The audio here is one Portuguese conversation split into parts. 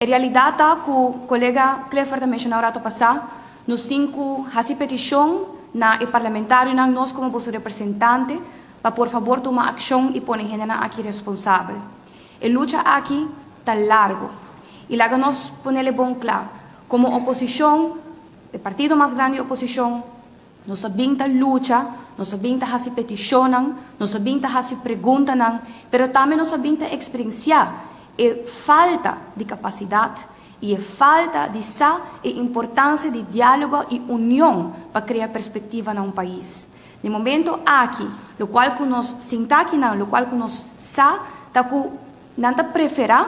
In realidad, o colega Clifford mencionou rato passado, nós temos essa petição na parlamentário nós como vosso representante para por favor tomar ação e pôr gente aqui responsável. A luta aqui está largo e lá nós ponele bom claro, como oposição, o partido mais grande oposição, nós sabemos a luta, nós sabemos a petição, nós sabemos a pergunta, mas também nós sabemos a experienciar e falta de capacidade e falta de a importância de diálogo e união para criar perspectiva em um país. No momento aqui, o qual que nós sentamos aqui, o qual que nós sabemos, não prefere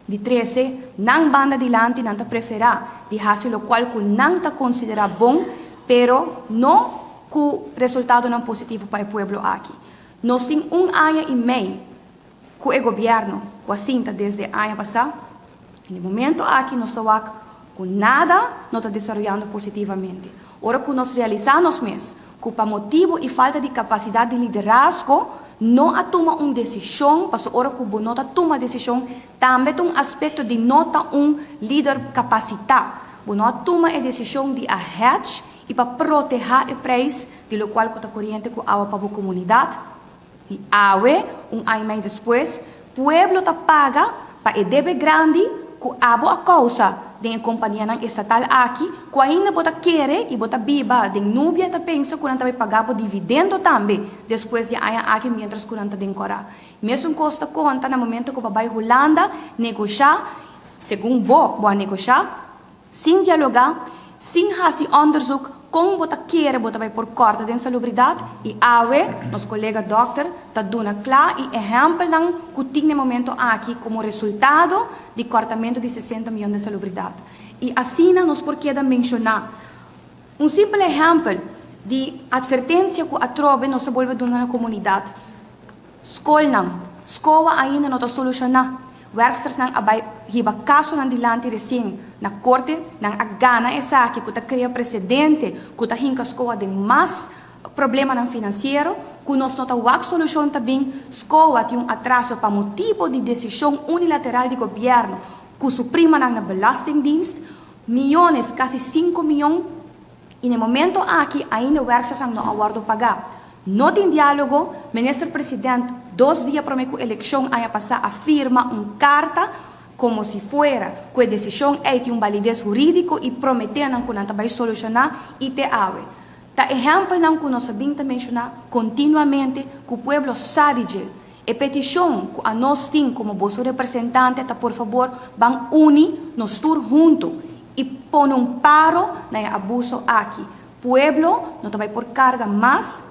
de 13, não banda adiante, não prefere de fazer o qual que não considera bom, pero não que resultado não positivo para o povo aqui. Nós temos ano e meio com o governo, com a cinta desde o ano passado. No momento aqui nós estamos com nada, não está desenvolvendo positivamente. Ora que nós realizamos mesmo, que por motivo e falta de capacidade de liderazgo, não toma uma decisão, mas ora que não toma decisão, também tem um aspecto de não ter um líder capacitado. Não toma a decisão de hedge e para proteger o preço, de lo qual está corrente com a água para a comunidade. E água, ano e meio depois, o povo está paga para o débito grande que a causa da companhia estatal aqui, que ainda bota querer e bota biba, de núbia está pensa que não vai pagar o dividendo também, depois de ano aqui, mientras que não está decorado. Mesmo custa conta, no momento que vai Holanda negociar, segundo boa negociar, sem dialogar, sem fazer onderzoek, como bota querer, bota vai por corta de insalubridade, e nosso colega doctor, está dando claro e exemplo que tem no momento aqui como resultado de cortamento de 60 milhões de insalubridade. E assim, nós podemos mencionar um simples exemplo de advertência que a trove nós devolvemos na comunidade. Escola ainda não está solucionada. Werksters nang abay hiba kaso nang dilante recém na corte nang agana essa que kuta cria precedente kuta hinkas koa de mais problema nang financeiro que nós nota wak solução também escola tem atraso para motivo de decisão unilateral do governo que suprima nang na belastingdienst milhões quase 5 milhões e no momento aqui ainda werksters nang não aguardo pagar. Não tem diálogo, o ministro-presidente, 2 dias para a eleição, aí passar afirma uma carta como se fuera que a decisão é de validez jurídico e prometendo que não vai solucionar e te ave. Tá exemplo não que nós sabemos mencionar continuamente que o povo sabe a petição que a nós tem como vosso representante, tá por favor, vão unir nos todos juntos e pôr paro no abuso aqui. O povo não vai por carga mais.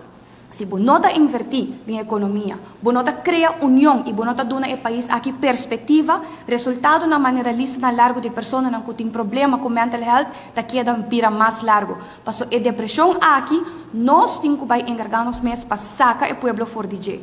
Se você não invertir na economia, você não cria união e você não dá ao país aqui perspectiva, resultado na maneira lista na largo de pessoas que têm problema com mental health, está queda pira mais largo. Passo a depressão aqui, nós temos que encargar-nos mesmo para sacar o povo fora de